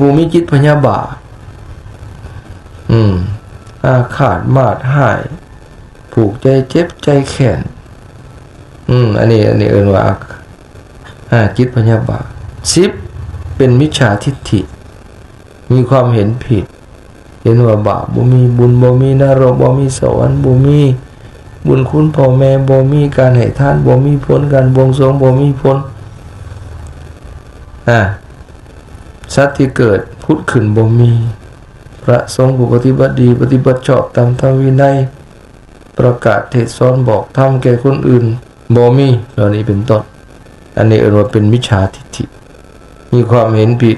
ผู้มีจิตพยาบาทอาฆาตมาดหายผูกใจเจ็บใจแข็งอันนี้เอิ้นว่าจิตพยาบาท10เป็นมิจฉาทิฏฐิมีความเห็นผิดเห็นว่าบาปบ่มีบุญบ่มีนรกบ่มีสวรรค์บ่มีบุญคุณพ่อแม่บ่มีการให้ทานบ่มีผลการบวงสรวงบ่มีผลสัตว์ที่เกิดพุทธขึ้นบ่มีพระสงฆ์ผู้ปฏิบัติดีปฏิบัติชอบตามธรรมวินัยประกาศเทศน์สอนบอกธรรมแก่คนอื่นบ่มีเหล่านี้เป็นต้นอันนี้เรียกว่าเป็นมิจฉาทิฏฐิมีความเห็นผิด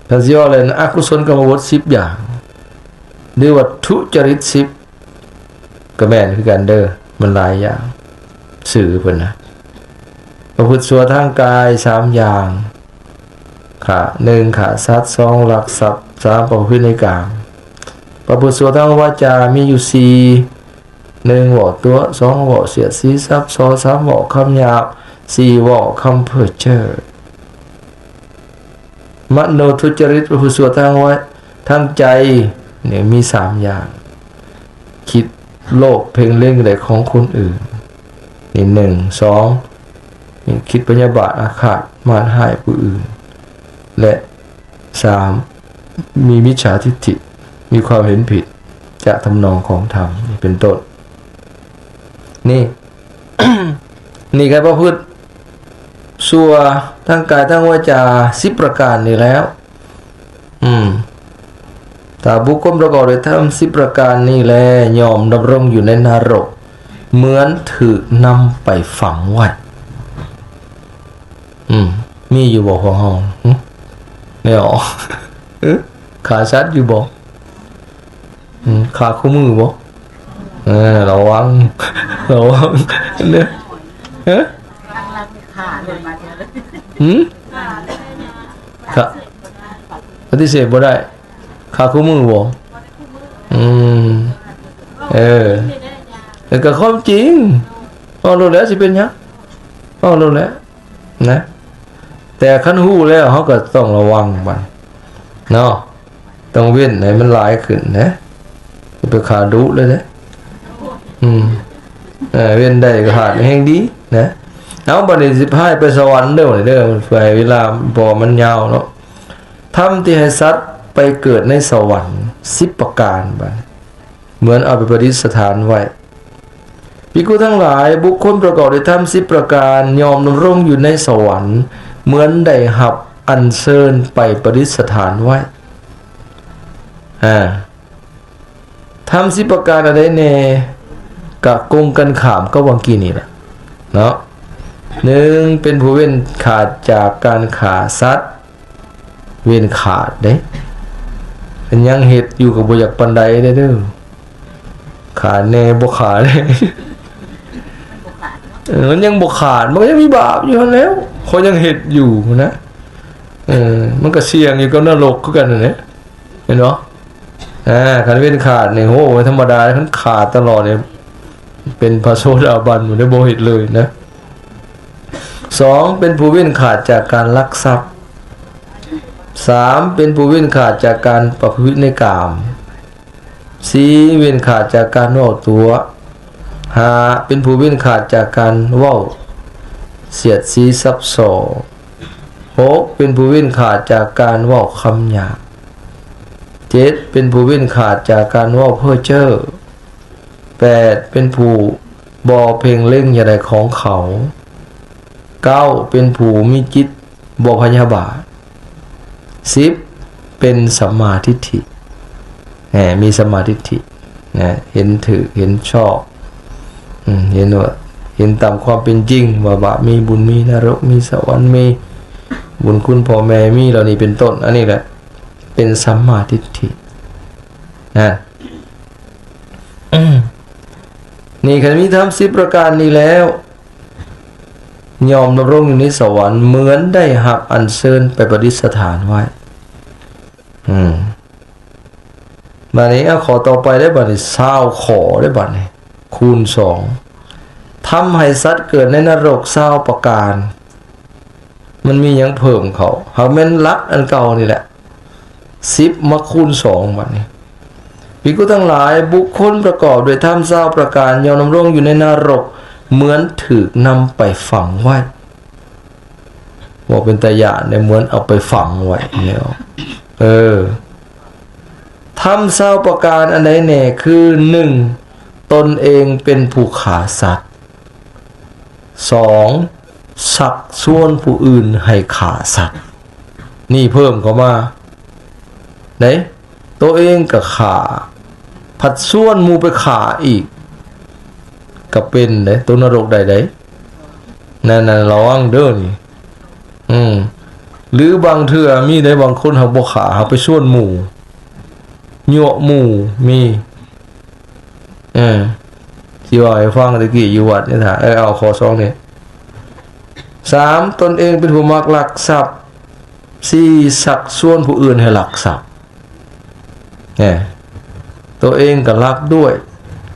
ถ้าย่อเลยนะอกุศลกรรมบท10อย่างหรือว่าทุจริต10ก็แม่นคือกันเด้อมันหลายอย่างสื่อเพิ่นนะประพฤติชั่วทางกาย3อย่าง1ฆ่าสัตว์2ลักทรัพย์3ประพฤติในกามประพฤติชั่วทางวาจามีอยู่4 1เว้าตัว2เว้าเสียดสีทรัพย์2 3เว้าคำหยาบ4เว้าคำเพ้อเจ้อมโนทุจริตประพฤติชั่วทางใจเนี่ยมี3อย่างคิดโลภเพ่งเล็งใดของคนอื่นนี่1 2นี่คิดพยาบาทอาฆาตมาดหายผู้อื่นและ3มีมิจฉาทิฏฐิมีความเห็นผิดจากทำนองของธรรมนี่เป็นต้นนี่ นี่การประพฤติชั่วทั้งกายทั้งวาจา10ประการนี่แล้วถ้าบุคคลประกอบด้วยธรรม10ประการนี่แลยอมดำรงอยู่ในนรกเหมือนถูกนำไปฝังไว้มีอยู่บ่ของเฮาเนี่ยอ๋อขาชัดอยู่บ่ขาคู่มือบ่ระวังเนี่ยขาเลยมาเยอะขาปฏิเสธบ่ได้ขาคู่มือบ่แต่ก็ความจริงรู้แล้วสิเป็นหยังรู้แล้วนะแต่คันฮู้แล้วเฮาก็ต้องระวังมันเนาะต้องเว้นให้มันหลายขึ้นนะไปขาดุเลยนะเว้นได้ก็ขาดแห่งดีนะเอาบัดนี้สิพายไปสวรรค์เด้อมันไปเวลาบ่มันยาวเนาะทำที่ให้สัตว์ไปเกิดในสวรรค์10ประการบัดเหมือนเอาไปประดิษฐานไว้ภิกษุทั้งหลายบุคคลประกอบด้วยธรรม10ประการยอมดำรงอยู่ในสวรรค์เหมือนได้หับอัญเชิญไปประดิษฐานไว้ธรรม10ประการอะไรแน่กะกงกันขามก็วังกี้นี่แหละเนาะ1เป็นผู้เว้นขาดจากการฆ่าสัตว์เว้นขาดเด้เป็นยังเฮ็ดอยู่กับบ่อยากปานใดเด้อขาดแน่บ่ขาดเลยมันยังบ่ขาดมันยังมีบาปอยู่แล้วเขายังเฮ็ดอยู่นะมันก็เสี่ยงอยู่กับนรกคือกันนั่นแหละเห็นเนาะคันเว้นขาดนี่โหธรรมดาคันขาดตลอดเนี่ยเป็นพระโสดาบันบ่ได้บ่เฮ็ดเลยนะ2เป็นผู้เว้นขาดจากการลักทรัพย์3เป็นผู้เว้นขาดจากการประพฤติในกาม4เว้นขาดจากการเว้าตัว5เป็นผู้เว้นขาดจากการเว้าเสียดสีซับซ้อน6เป็นผู้เว้นขาดจากการเว้าคำหยาบ7เป็นผู้เว้นขาดจากการเว้าเพ้อเจ้อ8เป็นผู้บ่เพ่งเล็งอย่างใดของเขา9เป็นผู้มีจิตบ่พยาบาท10เป็นสัมมาทิฏฐิมีสัมมาทิฏฐิเห็นถูกเห็นชอบเห็นว่าเห็นตามความเป็นจริงว่าบาปมีบุญมีนรกมีสวรรค์มีบุญคุณพ่อแม่มีเหล่านี้เป็นต้นอันนี้แหละเป็นสัมมาทิฏฐินะนี่คันมีธรรม10ประการนี้แล้วยอมดำรงอยู่ในสวรรค์เหมือนได้หับอัญเชิญไปประดิษฐานไว้บัดนี้ขอต่อไปได้บัดนี้20ขอได้บัดนี้คูณ2ทำให้สัตว์เกิดในนรก20ประการ มันมีหยังเพิ่มเขาหากแม่นลักอันเก่านี่แหละ10มาคูณ2บัดนี้ภิกษุทั้งหลายบุคคลประกอบด้วยธรรม20ประการย่อมดำรงอยู่ในนรกเหมือนถูกนำไปฝังไว้บอกเป็นตาญาณเนี่ยเหมือนเอาไปฝังไว้แล้วธรรม20ประการอันใดแน่คือ1ตนเองเป็นผู้ฆ่าสัตว์2ชักชวนผู้อื่นให้ฆ่าสัตว์นี่เพิ่มเข้ามาไหนตัวเองก็ฆ่าผัดชวนหมู่ไปฆ่าอีกก็เป็นเด้ตัวนรกใดๆนั่นระวังเด้อนี่หรือบางเทื่อมีได้บางคนเฮาบ่ฆ่าเฮาไปชวนหมู่ยั่วหมู่มีที่ว่าให้ฟังตะกี้อยู่วัดนี่ท่าเอาข้อ2นี่3ตนเองเป็นผู้มักลักทรัพย์4ชักชวนผู้อื่นให้ลักทรัพย์ตัวเองก็ลักด้วย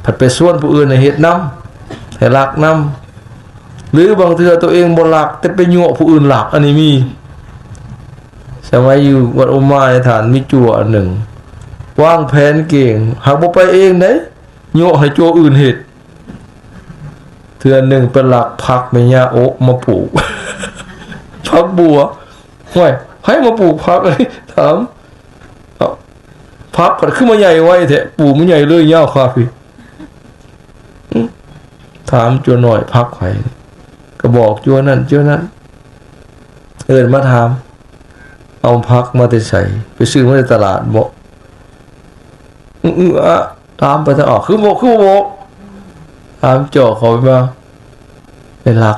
ผัดไปชวนผู้อื่นให้เฮ็ดนำให้ลักนำหรือบางเทื่อตัวเองบ่ลักแต่ไปยั่วผู้อื่นลักอันนี้มีสมัยอยู่วัดอุมาในฐานมีจั่วอันหนึ่งวางแผนเก่งหากบ่ไปเองเด้ยั่วให้จั่วอื่นเฮ็ดเทื่อหนึ่งเป็นหลักผักแม่ย่าโอะมาปลูก ผักบัวห้วยให้มาปลูกผักเลยถามผักก็ขึ้นมาใหญ่ไว้แท้ปลูกมันใหญ่เลยยาวคาพี่ถามจั่วหน่อยผักไผก็บอกจั่วนั้นจั่วนั้นมาถามเอาผักมาแต่ใส่ไปซื้อมาในตลาดบ่ตามไปถ้าออกคือบอกถามจ่อเขาไปมาเป็นหลัก